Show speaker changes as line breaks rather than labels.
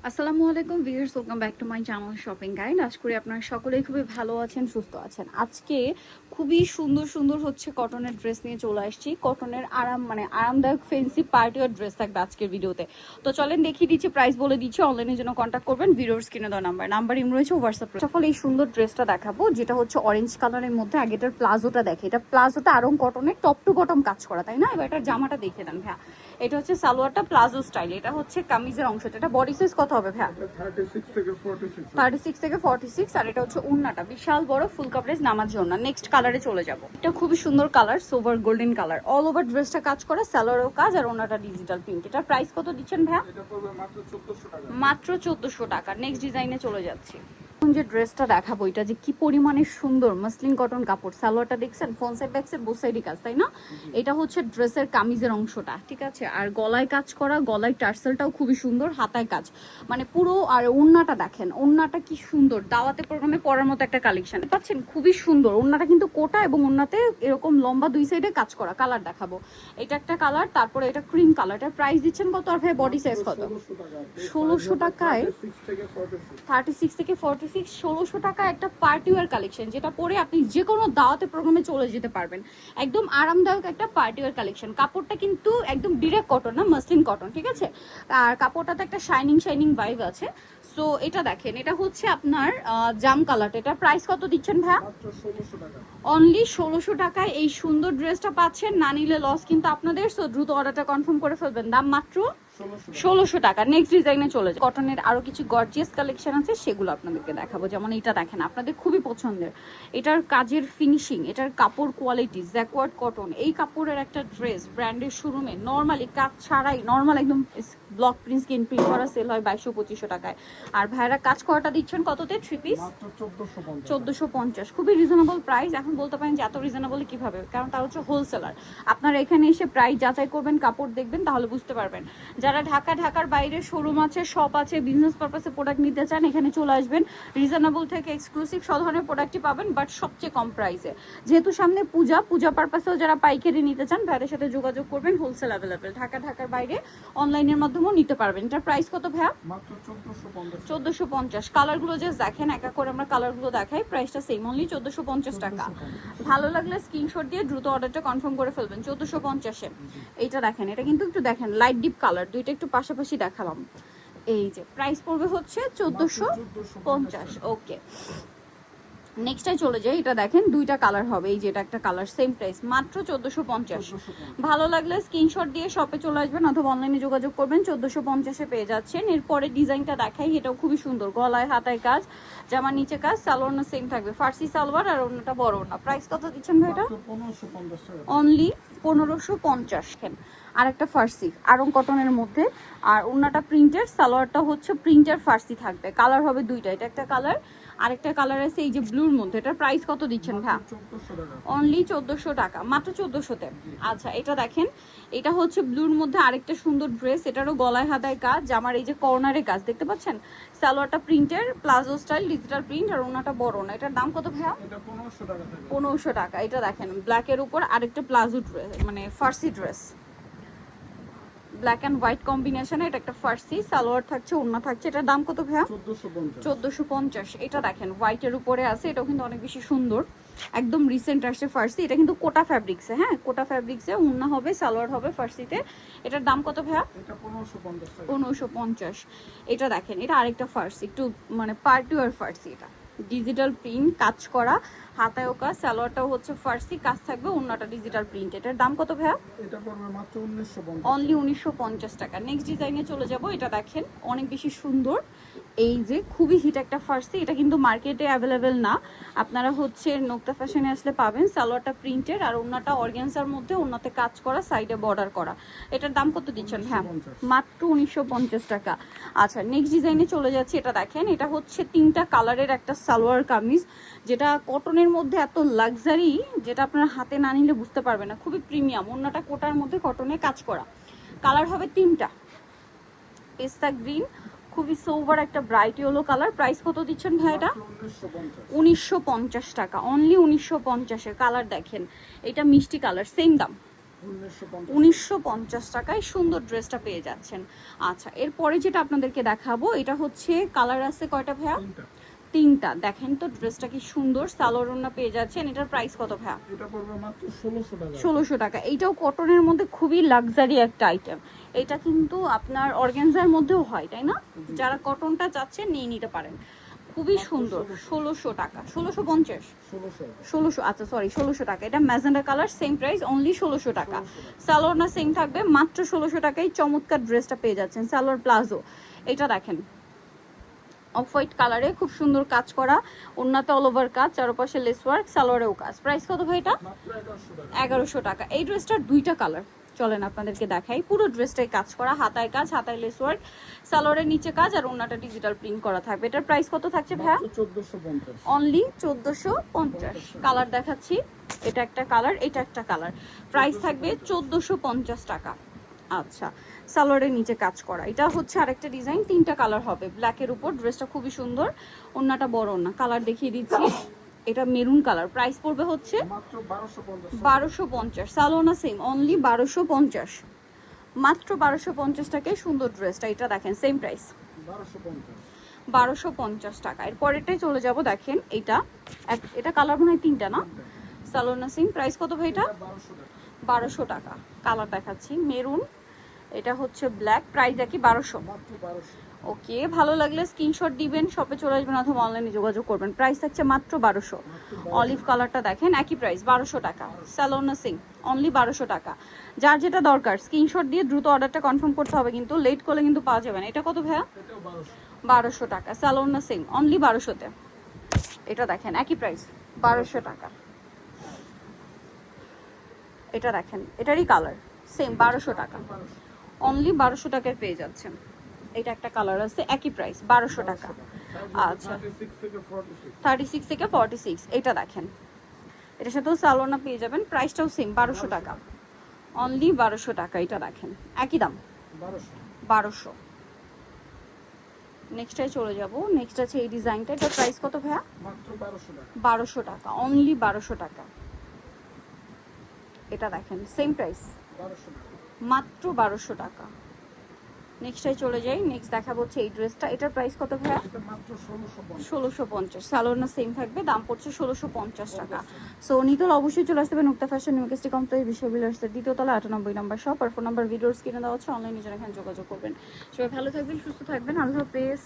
আসসালামু আলাইকুম viewers, welcome back to my channel shopping guide. আশা করি আপনারা সকলেই খুবই ভালো আছেন, সুস্থ আছেন। আজকে খুবই সুন্দর সুন্দর হচ্ছে কটনের ড্রেস নিয়ে চলে আসছি। কটনের আরামদায়ক ফেন্সি পার্টিওয়ার ড্রেস থাকবে আজকের ভিডিওতে। তো চলেন দেখিয়ে দিচ্ছি, প্রাইস বলে দিচ্ছি। অনলাইনের জন্য কন্ট্যাক্ট করবেন, ভিডিওর স্ক্রিনে দেওয়া নাম্বার ইম রয়েছে, হোয়াটসঅ্যাপ। সফল এই সুন্দর ড্রেসটা দেখাবো, যেটা হচ্ছে অরেঞ্জ কালারের মধ্যে। আগে এটার প্লাজোটা দেখে, এটা প্লাজোটা আরং কটনের টপ টু বটম কাজ করা, তাই না? এবার এটার জামাটা দেখে দেন ভাইয়া। এটা হচ্ছে সালোয়ারটা প্লাজো স্টাইল, এটা হচ্ছে কামিজের অংশটা। এটা বডি সাইজ কত হবে ভাইয়া? 36 থেকে 46। আর এটা হচ্ছে উন্নাটা বিশাল বড়, ফুল কভারেজ নামাজ জন্য। নেক্সট কালারে চলে যাব। এটা খুবই সুন্দর colour, sober golden colour. All over ড্রেসটা কাজ করা, সালোয়ারও কাজ, আর ওনাটা ডিজিটাল প্রিন্ট। এটার প্রাইস কত দিচ্ছেন ভাইয়া? মাত্র 1400 টাকা। নেক্সট ডিজাইনে চলে যাচ্ছি। যে ড্রেসটা দেখাবো, এটা যে কি পরিমাণে সুন্দর মসলিন কটন কাপড়। সালোয়ারটা দেখছেন, front side back side both সাইডই কাজ, তাই না? এটা হচ্ছে ড্রেসের কামিজের অংশটা, ঠিক আছে? আর গলায় কাজ করা, গলায় টার্সেলটাও খুবই সুন্দর, হাতায় কাজ মানে পুরো। আর ওড়নাটা দেখেন, ওড়নাটা কি সুন্দর, দাওয়াতে প্রোগ্রামে পরার মতো একটা কালেকশন পাচ্ছেন, খুবই সুন্দর। ওড়নাটা কিন্তু কোটা এবং ওড়নাতে এরকম লম্বা দুই সাইডে কাজ করা। কালার দেখাবো, এটা একটা কালার, তারপরে এটা ক্রিম কালার। এটার প্রাইস দিচ্ছেন কত? আর ভাই বডি সাইজ কত? 1600 টাকায় 36 থেকে 46। 1600 টাকা একটা পার্টি ওয়্যার কালেকশন, যেটা পরে আপনি যে কোনো দাওয়াতে প্রোগ্রামে চলে যেতে পারবেন। একদম আরামদায়ক একটা পার্টি ওয়্যার কালেকশন। কাপড়টা কিন্তু একদম ডিরেক্ট কটন না, মসলিন কটন, ঠিক আছে? আর কাপড়টাতে একটা শাইনিং ভাইব আছে। সো এটা দেখেন, এটা হচ্ছে আপনার জাম কালারটা। এটা প্রাইস কত দিচ্ছেন ভাইয়া? অনলি 1600 টাকায় এই সুন্দর ড্রেসটা পাচ্ছেন। না নিলে লস কিন্তু আপনাদের। সো দ্রুত অর্ডারটা কনফার্ম করে ফেলবেন। দাম মাত্র 1600 টাকা। নেক্সট ডিজাইনে চলে যায়। কটনের আরো কিছু গর্জিয়াস কালেকশন আছে, সেগুলো আপনাদেরকে দেখাবো। যেমন এটা দেখেন, আপনাদের খুবই পছন্দের। এটার কাজের ফিনিশিং, এটার কাপড় কোয়ালিটি, জ্যাকওয়ার্ড কটন। এই কাপড়ের একটা ড্রেস ব্র্যান্ডের শোরুমে নর্মালি কাজ ছাড়াই, নর্মাল একদম ব্লক প্রিন্ট, স্কিন প্রিন্ট করা সেল হয় 2200-2500 টাকায়। আর ভাইরা কাজ করাটা দিচ্ছেন কততে? 3 পিস 1450। খুবই রিজনেবল প্রাইস। এখন বলতে পারেন যে এত রিজনেবল কিভাবে, কারণ তারা হচ্ছে হোলসেলার। আপনারা এখানে এসে প্রাইস যাচাই করবেন, কাপড় দেখবেন, তাহলে বুঝতে পারবেন। যারা ঢাকার বাইরে শোরুম আছে, শপ আছে, বিজনেস পারপাসে প্রোডাক্ট নিতে চান, এখানে চলে আসবেন। রিজনেবল থেকে এক্সক্লুসিভ সব ধরনের প্রোডাক্টই পাবেন, বাট সবচেয়ে কম প্রাইসে। যেহেতু সামনে পূজা পারপাসেও যারা পাইকারি নিতে চান, ভাইদের সাথে যোগাযোগ করবেন। হোলসেল অ্যাভেলেবেল, ঢাকার বাইরে অনলাইনের মাধ্যমেও নিতে পারবেন। এটার প্রাইস কত ভাইয়া? 1450। কালারগুলো জাস্ট দেখেন, একা করে আমরা কালারগুলো দেখাই। প্রাইসটা সেম, অনলি 1450 টাকা। ভালো লাগলে স্ক্রিনশট দিয়ে দ্রুত অর্ডারটা কনফার্ম করে ফেলবেন। 1450-এ এইটা দেখেন, এটা কিন্তু একটু দেখেন লাইট ডিপ কালার, দুইটা একটু পাশাপাশি দেখালাম। এই যে প্রাইস পড়বে হচ্ছে 1450। ওকে, নেক্সটে চলে যাই। এটা দেখেন, দুইটা কালার হবে। এই যে এটা একটা কালার, সেম প্রাইস, মাত্র 1450। ভালো লাগলে স্ক্রিনশট দিয়ে শপে চলে আসবেন অথবা অনলাইনে যোগাযোগ করবেন। 1450-এ পেয়ে যাচ্ছেন। এরপরে ডিজাইনটা দেখাই, এটাও খুবই সুন্দর। গলায় হাতায় কাজ, জামার নিচে কাজ, সালোয়ার না সেম থাকবে, ফার্সি সালোয়ার, আর অন্যটা বড় না। প্রাইস কত দিচ্ছেন ভাই এটা? অনলি 1550। আর একটা ফার্সি আরং কটনের মধ্যে, আর অন্যটা প্রিন্টের, সালোয়ারটা হচ্ছে প্রিন্টের ফার্সি থাকবে। কালার হবে দুইটা, এটা একটা কালার, আরেকটা কালার আছে এই যে ব্লুর মধ্যে। এটার প্রাইস কত দিচ্ছেন ভাই? অনলি 1400 টাকা, মাত্র 1400-তে। আচ্ছা, এটা দেখেন, এটা হচ্ছে ব্লুর মধ্যে আরেকটা সুন্দর ড্রেস। এটারও গলায় হাতায় কাজ, জামার এই যে কর্নারে কাজ দেখতে পাচ্ছেন। সালোয়ারটা প্রিন্টের, প্লাজো স্টাইল, ডিজিটাল প্রিন্ট, আর ওনাটা বড় না। এটার দাম কত ভাইয়া? 1500 টাকা। এটা দেখেন, ব্ল্যাকের উপর আরেকটা প্লাজো ড্রেস, মানে ফার্সি ড্রেস, ব্ল্যাক অ্যান্ড হোয়াইট কম্বিনেশনে। এটা একটা ফার্সি, সালোয়ার থাকছে, ওড়না থাকছে। এটার দাম কত ভাইয়া? 1450। এটা দেখেন, হোয়াইটের উপরে আছে, এটাও কিন্তু অনেক বেশি সুন্দর। একদম রিসেন্ট আসছে ফার্সি। এটা কিন্তু কোটা ফ্যাব্রিক্সে, হ্যাঁ কোটা ফ্যাব্রিক্সে, ওড়না হবে, সালোয়ার হবে ফার্সিতে। এটার দাম কত ভাইয়া? 1550। এটা দেখেন, এটা আরেকটা ফার্সি, একটু মানে পার্টি ওয়্যার ফার্সি। এটা ডিজিটাল প্রিন্ট কাজ করা, হাতায়ও কাজ, সালোয়ারটাও হচ্ছে ফার্সি কাজ থাকবে, ওড়নাটা ডিজিটাল প্রিন্ট। এটার দাম কত ভাইয়া?
এটা পড়বে মাত্র 1950।
অনলি 1950 টাকা। নেক্সট ডিজাইনে চলে যাব। এটা দেখেন, অনেক বেশি সুন্দর। এই যে খুবই হিট একটা ফার্সি, এটা কিন্তু মার্কেটে অ্যাভেলেবেল না। আপনারা হচ্ছে নোক্তা ফ্যাশনে আসলে পাবেন। সালোয়ারটা প্রিন্টের, আর ওড়নাটা অর্গানজার মধ্যে, ওড়নাতে কাজ করা, সাইডে বর্ডার করা। এটার দাম কত দিচ্ছেন? হ্যাঁ, মাত্র 1950 টাকা। আচ্ছা, নেক্সট ডিজাইনে চলে যাচ্ছে। এটা দেখেন, এটা হচ্ছে 3টা কালারের একটা সালোয়ার কামিজ, যেটা কটনের মধ্যে এত লাক্সারি, যেটা আপনারা হাতে না নিলে বুঝতে পারবেন না। খুবই প্রিমিয়াম, ওড়নাটা কোটার মধ্যে কটনে কাজ করা। কালার হবে 3টা, পেস্তা গ্রিন, খুবই সোভার একটা ব্রাইট ইয়েলো কালার। প্রাইস কত দিচ্ছেন ভাই এটা? 1950 টাকা। অনলি 1950-এ। কালার দেখেন, এটা মিষ্টি কালার, সেম দাম। 1950 টাকায় সুন্দর ড্রেসটা পেয়ে যাচ্ছেন। আচ্ছা, এরপরে যেটা আপনাদেরকে দেখাবো এটা হচ্ছে কালার আছে কয়টা ভাইয়া? তিনটা। দেখেন তো ড্রেসটা কি সুন্দর, সালোয়ার ওড়না পেয়ে যাচ্ছেন। এটার প্রাইস কত ভাইয়া?
এটা পড়বে মাত্র 1600 টাকা।
1600 টাকা। এইটাও কটনের মধ্যে খুবই লাক্সারি একটা আইটেম। এটা কিন্তু আপনার অর্গানজার মধ্যেও হয়, তাই না? যারা কটনটা চাচ্ছেন নিয়ে নিতে পারেন। খুবই সুন্দর। 1600 টাকা, 1650, 1600, আচ্ছা সরি 1600 টাকা। এটা magenta colour, same price, only 1600 টাকা। সালোয়ার না সেম থাকবে, মাত্র 1600 টাকায় চমৎকার ড্রেসটা পেয়ে যাচ্ছেন। সালোয়ার প্লাজো, এটা দেখেন অফ হোয়াইট কালারে, খুব সুন্দর কাজ করা, ওন্নাতে অল ওভার কাজ, চারপাশে লেস ওয়ার্ক, সালোয়ারেও কাজ। প্রাইস কত ভাই এটা?
মাত্র
1100 টাকা। এই ড্রেসটার দুইটা কালার, চলেন আপনাদেরকে দেখাই। পুরো ড্রেসটাই কাজ করা, হাতায় কাজ, হাতায় লেস ওয়ার্ক, সালোয়ারের নিচে কাজ, আর ওন্নাটা ডিজিটাল প্রিন্ট করা থাকবে। এটার প্রাইস কত থাকছে ভাইয়া?
1450।
অনলি 1450। কালার দেখাচ্ছি, এটা একটা কালার, এটা একটা কালার। প্রাইস থাকবে 1450 টাকা। আচ্ছা, সালোয়ারের নিচে কাজ করা, এটা হচ্ছে আরেকটা ডিজাইন, তিনটা কালার হবে ব্ল্যাকের উপর। ড্রেসটা খুবই সুন্দর, ওন্নাটা বড় না। কালার দেখিয়ে দিচ্ছি, এটা মেরুন কালার। প্রাইস পড়বে হচ্ছে
মাত্র 1250।
1250। সালোনা সেম, অনলি 1250, মাত্র 1250 টাকায় সুন্দর ড্রেসটা। এটা দেখেন সেম প্রাইস,
1250।
1250 টাকা। এর পরেরটাই চলে যাব, দেখেন এটা এটা কালার মনে হয় তিনটা না? সালোনা সেম। প্রাইস কত ভাই এটা?
1200 টাকা।
1200 টাকা। কালার দেখাচ্ছি মেরুন, এটা হচ্ছে ব্ল্যাক। প্রাইস একই 1200।
মাত্র 1200।
ওকে, ভালো লাগলে স্ক্রিনশট দিবেন, শপে চলে আসবেন অথবা অনলাইনে যোগাযোগ করবেন। প্রাইস থাকছে মাত্র 1200। অলিভ কালারটা দেখেন, একই প্রাইস 1200 টাকা। সালোনা সিং, অনলি 1200 টাকা। যার যেটা দরকার স্ক্রিনশট দিয়ে দ্রুত অর্ডারটা কনফার্ম করতে হবে, কিন্তু লেট করলে কিন্তু পাওয়া যাবে না। এটা কত ভাইয়া?
এটাও 1200।
1200 টাকা। সালোনা সিং, অনলি 1200-তে। এটা দেখেন একই প্রাইস, 1200 টাকা। এটা দেখেন, এটারই কালার সেম, 1200 টাকা। অনলি 1200 টাকায় পেয়ে যাচ্ছেন। এটা একটা কালার আছে, একই প্রাইস, 1200 টাকা। আচ্ছা,
36 থেকে 46।
36 থেকে 46। এটা দেখেন, এটার সাথেও সালোনা পেয়ে যাবেন, প্রাইসটাও সেম, 1200 টাকা। অনলি 1200 টাকা। এটা দেখেন একই দাম,
1200।
1200। নেক্সটটায় চলে যাব। নেক্সট আছে এই ডিজাইনটা, এটার প্রাইস কত ভাইয়া?
মাত্র 1200 টাকা।
1200 টাকা, অনলি 1200 টাকা। এটা দেখেন সেম প্রাইস,
1200 টাকা।
মাত্র 1200 টাকা। নেক্সটটায় চলে যাই। নেক্সট দেখাবো হচ্ছে এই ড্রেসটা, এটার প্রাইস কত ভাইয়া?
এটা মাত্র 1650।
1650। সালোনা সেম থাকবে, দাম পড়ছে 1650 টাকা। সো নিতল অবশ্যই চলে আসতে হবে নুক্তা ফ্যাশন নিউকেস্টি কমপ্লেক্স বিশ্ববিদ্যালয়ের দ্বিতীয় তলা 98 নম্বর শপ। আর ফোন নাম্বার ভিডিওস কিনে দেওয়া হচ্ছে, অনলাইনে যারা এখানে যোগাযোগ করবেন। সবাই ভালো থাকবেন, সুস্থ থাকবেন, আল্লাহ হাফেজ।